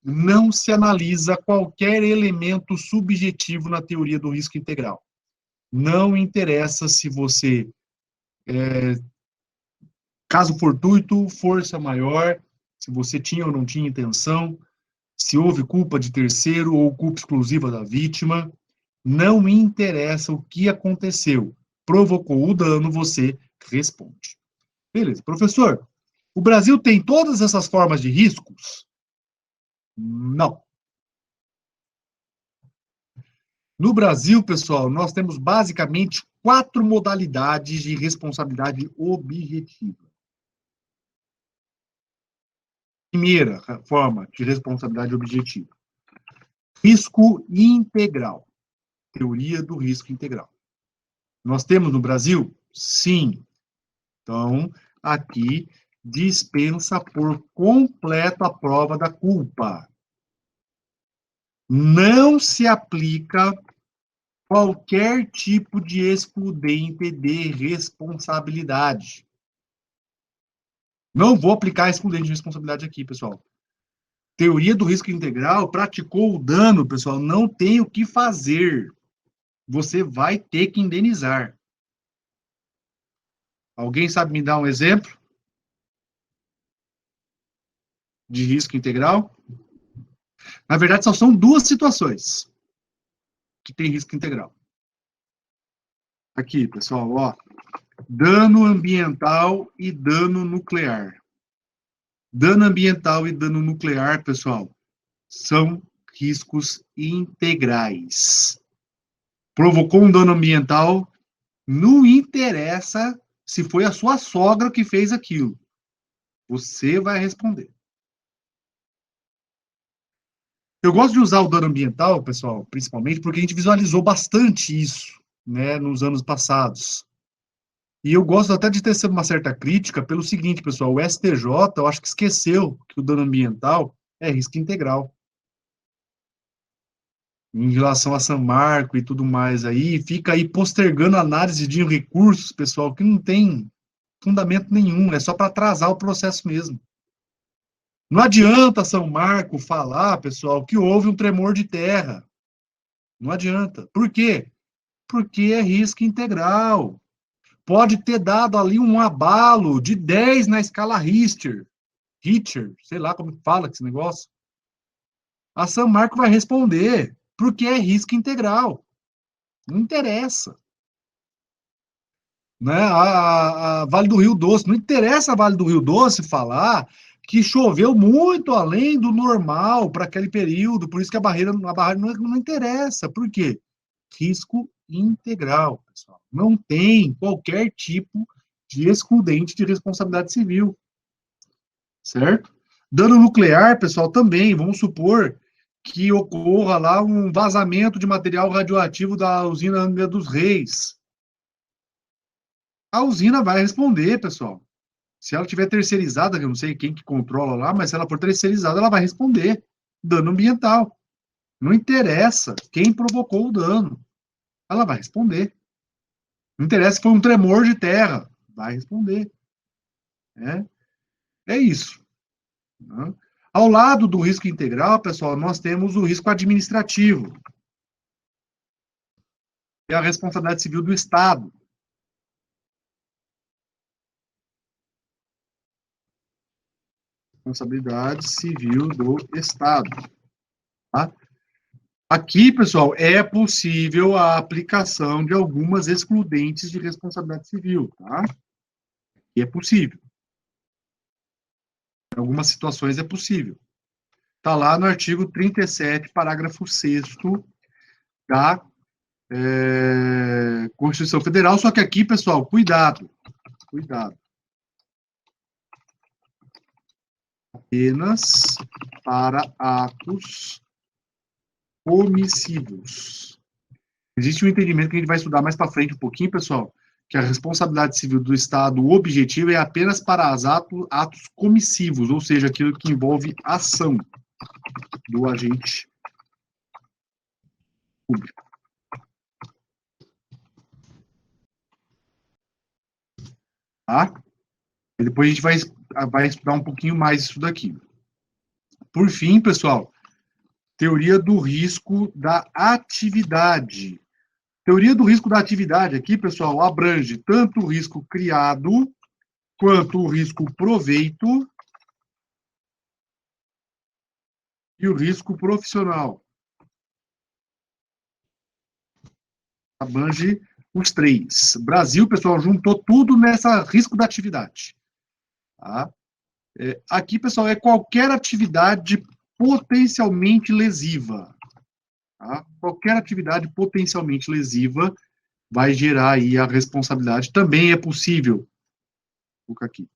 Não se analisa qualquer elemento subjetivo na teoria do risco integral. Não interessa se você, caso fortuito, força maior, se você tinha ou não tinha intenção, se houve culpa de terceiro ou culpa exclusiva da vítima, não interessa o que aconteceu. Provocou o dano, você responde. Beleza. Professor, o Brasil tem todas essas formas de riscos? Não. No Brasil, pessoal, nós temos basicamente 4 modalidades de responsabilidade objetiva. Primeira forma de responsabilidade objetiva. Risco integral. Teoria do risco integral. Nós temos no Brasil? Sim. Então, aqui dispensa por completo a prova da culpa. Não se aplica qualquer tipo de excludente de responsabilidade. Não vou aplicar excludente de responsabilidade aqui, pessoal. Teoria do risco integral, praticou o dano, pessoal, não tem o que fazer. Você vai ter que indenizar. Alguém sabe me dar um exemplo de risco integral? Na verdade, só são 2 situações que tem risco integral. Aqui, pessoal, ó. Dano ambiental e dano nuclear. Dano ambiental e dano nuclear, pessoal, são riscos integrais. Provocou um dano ambiental, Não interessa se foi a sua sogra que fez aquilo. Você vai responder. Eu gosto de usar o dano ambiental, pessoal, principalmente porque a gente visualizou bastante isso, né, nos anos passados. E eu gosto até de tecer uma certa crítica pelo seguinte, pessoal, o STJ, eu acho que esqueceu que o dano ambiental é risco integral. Em relação a San Marco e tudo mais aí, fica aí postergando a análise de recursos, pessoal, que não tem fundamento nenhum, é só para atrasar o processo mesmo. Não adianta São Marco falar, pessoal, que houve um tremor de terra. Não adianta. Por quê? Porque é risco integral. Pode ter dado ali um abalo de 10 na escala Richter, sei lá como fala esse negócio. A São Marco vai responder, porque é risco integral. Não interessa. Né? A Vale do Rio Doce, não interessa a Vale do Rio Doce falar que choveu muito além do normal para aquele período, por isso que a barreira não interessa. Por quê? Risco integral, pessoal. Não tem qualquer tipo de excludente de responsabilidade civil, certo? Dano nuclear, pessoal, também, vamos supor que ocorra lá um vazamento de material radioativo da usina Angra dos Reis. A usina vai responder, pessoal. Se ela tiver terceirizada, eu não sei quem que controla lá, mas se ela for terceirizada, ela vai responder. Dano ambiental. Não interessa quem provocou o dano. Ela vai responder. Não interessa se foi um tremor de terra. Vai responder. É isso. Né? Ao lado do risco integral, pessoal, nós temos o risco administrativo. É a responsabilidade civil do Estado. Responsabilidade civil do Estado. Tá? Aqui, pessoal, é possível a aplicação de algumas excludentes de responsabilidade civil, tá? E é possível. Em algumas situações é possível. Está lá no artigo 37, parágrafo 6º da Constituição Federal, só que aqui, pessoal, cuidado. Apenas para atos omissivos. Existe um entendimento que a gente vai estudar mais para frente um pouquinho, pessoal, que a responsabilidade civil do Estado objetiva é apenas para atos comissivos, ou seja, aquilo que envolve ação do agente público. Tá? E depois a gente vai estudar um pouquinho mais isso daqui. Por fim, pessoal, teoria do risco da atividade. Teoria do risco da atividade aqui, pessoal, abrange tanto o risco criado quanto o risco proveito e o risco profissional. Abrange os três. Brasil, pessoal, juntou tudo nessa risco da atividade. Tá? Aqui, pessoal, é qualquer atividade potencialmente lesiva. Tá? Qualquer atividade potencialmente lesiva vai gerar aí a responsabilidade. Também é possível. Vou colocar aqui.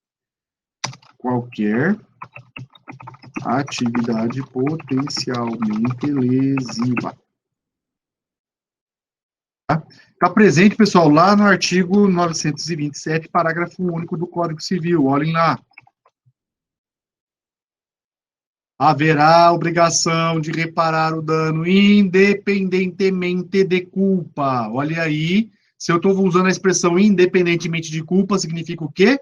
Qualquer atividade potencialmente lesiva. Está presente, pessoal, lá no artigo 927, parágrafo único do Código Civil. Olhem lá. Haverá obrigação de reparar o dano independentemente de culpa. Olha aí, se eu estou usando a expressão independentemente de culpa, significa o quê?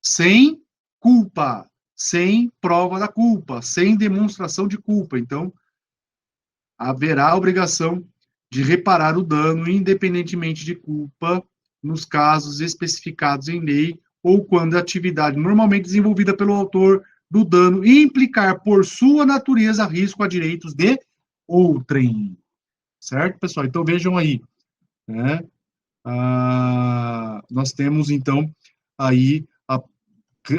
Sem culpa, sem prova da culpa, sem demonstração de culpa. Então, haverá obrigação de reparar o dano independentemente de culpa nos casos especificados em lei ou quando a atividade normalmente desenvolvida pelo autor do dano implicar por sua natureza risco a direitos de outrem. Certo, pessoal? Então, vejam aí. Né? Nós temos, então, aí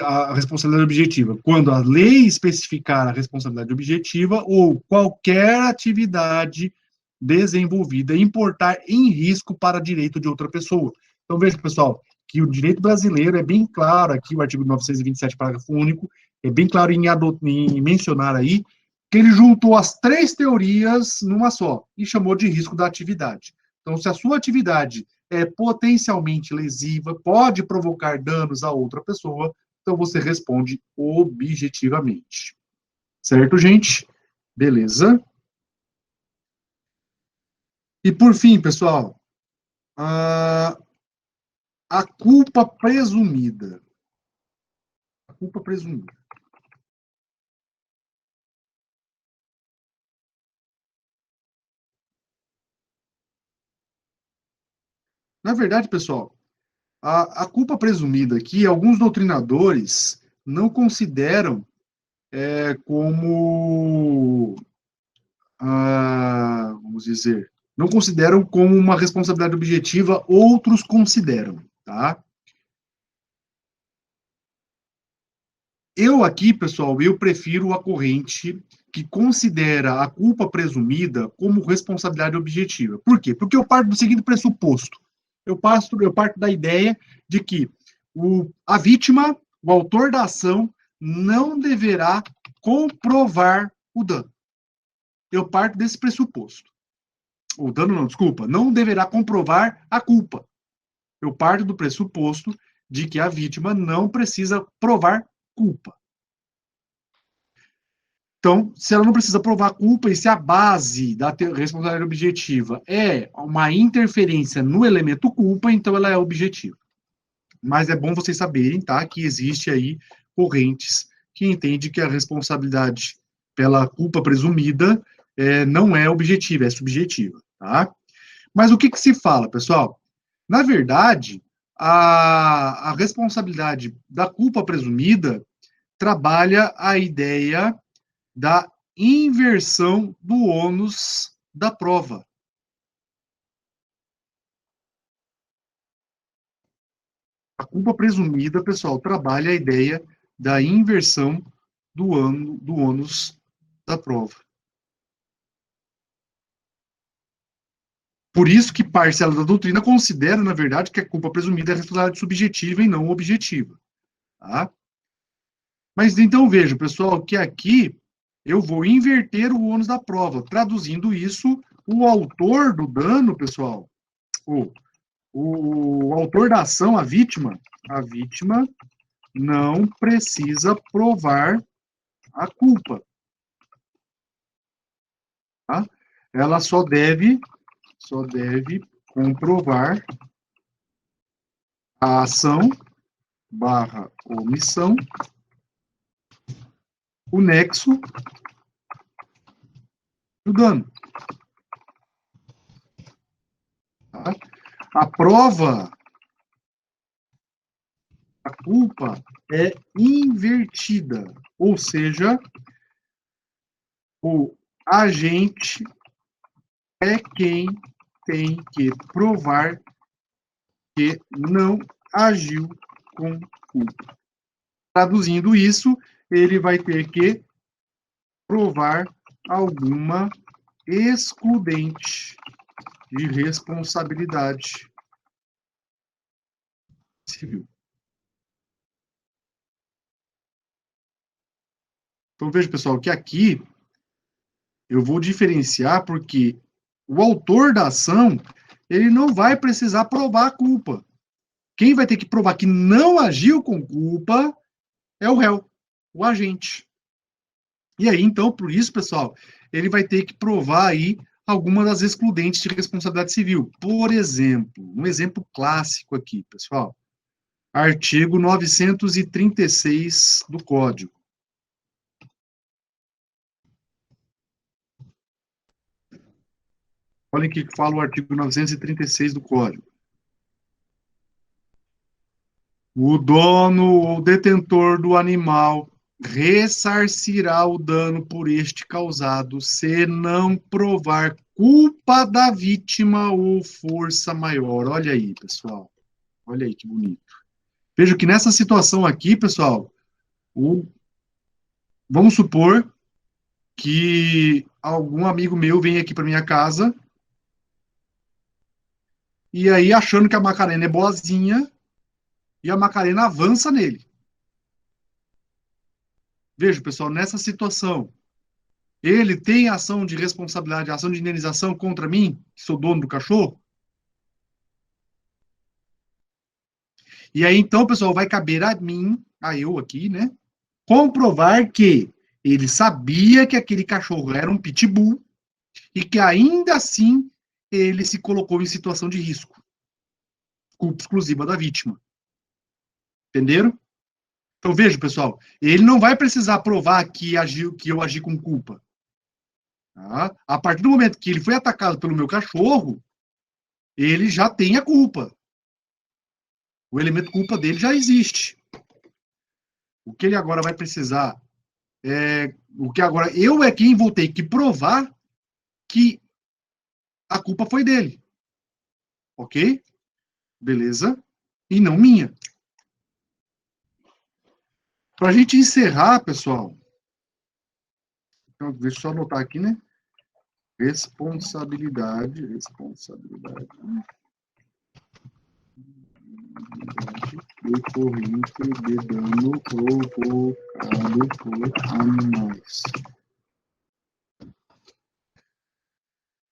a responsabilidade objetiva. Quando a lei especificar a responsabilidade objetiva ou qualquer atividade desenvolvida, importar em risco para direito de outra pessoa. Então, veja, pessoal, que o direito brasileiro é bem claro aqui, o artigo 927, parágrafo único, é bem claro em mencionar aí, que ele juntou as três teorias numa só e chamou de risco da atividade. Então, se a sua atividade é potencialmente lesiva, pode provocar danos a outra pessoa, então você responde objetivamente. Certo, gente? Beleza? E por fim, pessoal, a culpa presumida. A culpa presumida. Na verdade, pessoal, a culpa presumida aqui, alguns doutrinadores não consideram como, vamos dizer, não consideram como uma responsabilidade objetiva, outros consideram, tá? Eu aqui, pessoal, eu prefiro a corrente que considera a culpa presumida como responsabilidade objetiva. Por quê? Porque eu parto do seguinte pressuposto. Eu parto da ideia de que a vítima, o autor da ação, não deverá comprovar o dano. Eu parto desse pressuposto. O dano não, desculpa, não deverá comprovar a culpa. Eu parto do pressuposto de que a vítima não precisa provar culpa. Então, se ela não precisa provar culpa e se a base da responsabilidade objetiva é uma interferência no elemento culpa, então ela é objetiva. Mas é bom vocês saberem, tá, que existe aí correntes que entendem que a responsabilidade pela culpa presumida não é objetiva, é subjetiva, tá? Mas o que se fala, pessoal? Na verdade, a responsabilidade da culpa presumida trabalha a ideia da inversão do ônus da prova. A culpa presumida, pessoal, trabalha a ideia da inversão do ônus da prova. Por isso que parcela da doutrina considera, na verdade, que a culpa presumida é responsabilidade subjetiva e não objetiva. Tá? Mas então veja, pessoal, que aqui eu vou inverter o ônus da prova. Traduzindo isso, o autor do dano, pessoal, o autor da ação, a vítima não precisa provar a culpa. Tá? Ela só deve comprovar a ação barra omissão, o nexo do dano. Tá? A prova, a culpa é invertida, ou seja, o agente é quem tem que provar que não agiu com culpa. Traduzindo isso, ele vai ter que provar alguma excludente de responsabilidade civil. Então, veja, pessoal, que aqui eu vou diferenciar porque o autor da ação, ele não vai precisar provar a culpa. Quem vai ter que provar que não agiu com culpa é o réu, o agente. E aí, então, por isso, pessoal, ele vai ter que provar aí alguma das excludentes de responsabilidade civil. Por exemplo, um exemplo clássico aqui, pessoal. Artigo 936 do Código. Olhem o que fala o artigo 936 do Código. O dono ou detentor do animal ressarcirá o dano por este causado, se não provar culpa da vítima ou força maior. Olha aí, pessoal. Olha aí que bonito. Veja que nessa situação aqui, pessoal, vamos supor que algum amigo meu vem aqui para minha casa e aí achando que a Macarena é boazinha, e a Macarena avança nele. Veja, pessoal, nessa situação, ele tem ação de responsabilidade, ação de indenização contra mim, que sou dono do cachorro? E aí, então, pessoal, vai caber a mim, a eu aqui, né, comprovar que ele sabia que aquele cachorro era um pitbull e que ainda assim ele se colocou em situação de risco. Culpa exclusiva da vítima. Entenderam? Então, veja, pessoal, ele não vai precisar provar que eu agi com culpa. Tá? A partir do momento que ele foi atacado pelo meu cachorro, ele já tem a culpa. O elemento culpa dele já existe. O que ele agora vai precisar o que agora eu é quem vou ter que provar que a culpa foi dele. Ok? Beleza? E não minha. Para a gente encerrar, pessoal, então, deixa eu só anotar aqui, né? Responsabilidade decorrente de dano provocado por animais.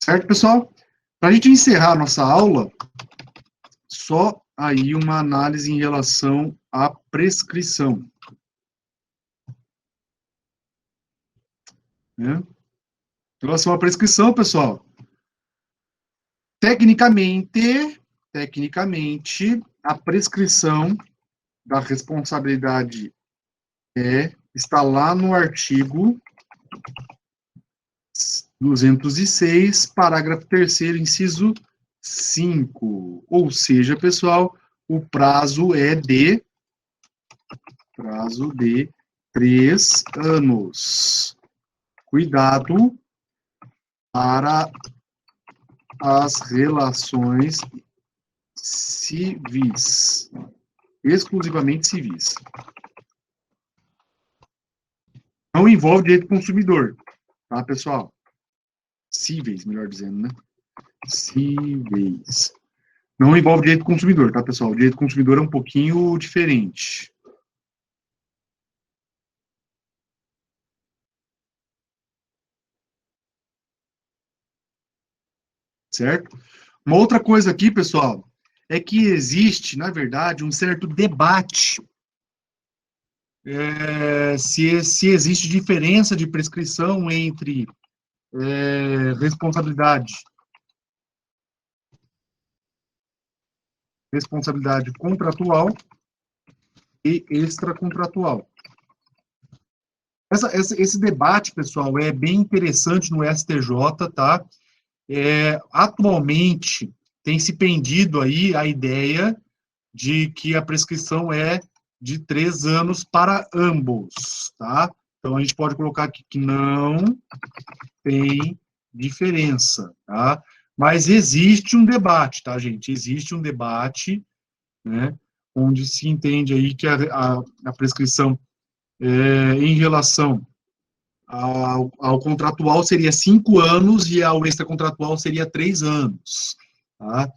Certo, pessoal? Para a gente encerrar a nossa aula, só aí uma análise em relação à prescrição. Né? Em relação à prescrição, pessoal, tecnicamente, a prescrição da responsabilidade está lá no artigo 206, parágrafo 3º, inciso 5. Ou seja, pessoal, o prazo é de 3 anos. Cuidado para as relações civis, exclusivamente civis. Não envolve direito do consumidor, tá, pessoal? Cíveis, melhor dizendo, né? Cíveis. Não envolve direito do consumidor, tá, pessoal? O direito do consumidor é um pouquinho diferente. Certo? Uma outra coisa aqui, pessoal, é que existe, na verdade, um certo debate se existe diferença de prescrição entre responsabilidade contratual e extracontratual. Esse debate, pessoal, é bem interessante no STJ, tá? Atualmente, tem se pendido aí a ideia de que a prescrição é de 3 anos para ambos, tá? Então, a gente pode colocar aqui que não tem diferença, tá? Mas existe um debate, tá, gente? Existe um debate, né, onde se entende aí que a prescrição em relação ao contratual seria 5 anos e ao extracontratual seria 3 anos. Tá?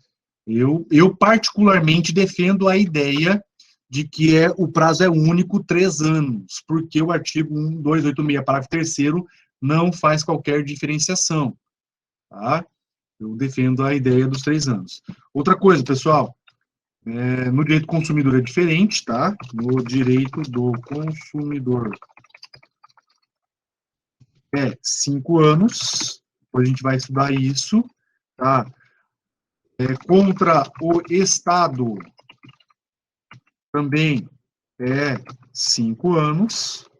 Eu particularmente defendo a ideia de que o prazo é único 3 anos, porque o artigo 1286, parágrafo 3º, não faz qualquer diferenciação. Tá? Eu defendo a ideia dos 3 anos. Outra coisa, pessoal, no direito do consumidor é diferente, tá? No direito do consumidor é 5 anos, depois a gente vai estudar isso, tá? Contra o Estado também é 5 anos,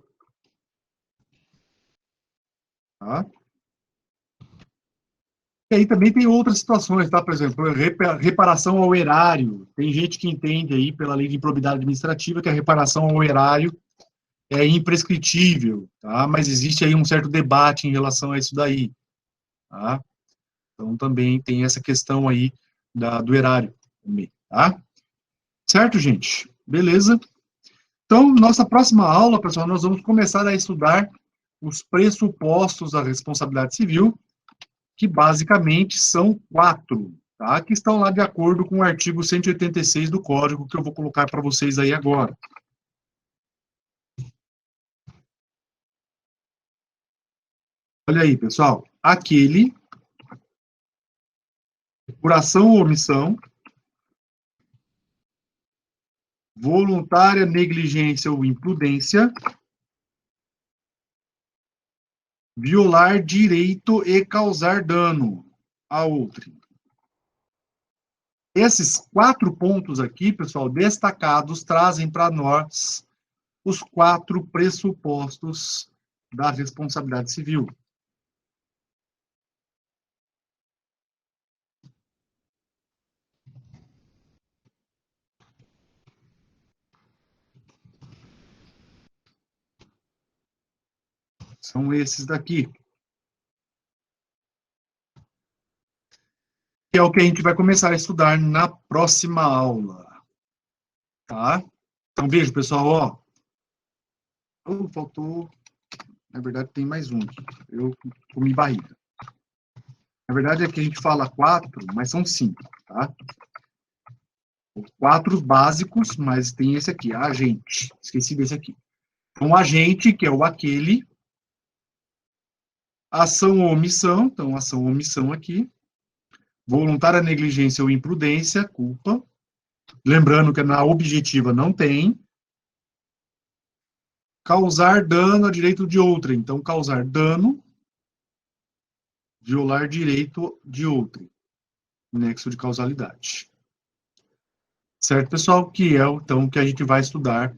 tá? E aí também tem outras situações, tá? Por exemplo, reparação ao erário. Tem gente que entende aí, pela lei de improbidade administrativa, que a reparação ao erário é imprescritível, tá? Mas existe aí um certo debate em relação a isso daí, tá? Então, também tem essa questão aí do erário, tá? Certo, gente? Beleza? Então, nossa próxima aula, pessoal, nós vamos começar a estudar os pressupostos da responsabilidade civil, que basicamente são 4, tá? Que estão lá de acordo com o artigo 186 do Código, que eu vou colocar para vocês aí agora. Olha aí, pessoal. Aquele, por ação ou omissão, voluntária, negligência ou imprudência, violar direito e causar dano a outrem. Esses 4 pontos aqui, pessoal, destacados, trazem para nós os 4 pressupostos da responsabilidade civil. São esses daqui. Que é o que a gente vai começar a estudar na próxima aula. Tá? Então, veja, pessoal, ó. Faltou... Na verdade, tem mais um. Eu comi barriga. Na verdade, é que a gente fala 4, mas são 5, tá? 4 básicos, mas tem esse aqui, agente. Esqueci desse aqui. Então, agente, que é o aquele. Ação ou omissão, então ação ou omissão aqui. Voluntária, negligência ou imprudência, culpa. Lembrando que na objetiva não tem. Causar dano a direito de outrem, então causar dano, violar direito de outrem. Nexo de causalidade. Certo, pessoal? Que é então que a gente vai estudar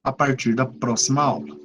a partir da próxima aula.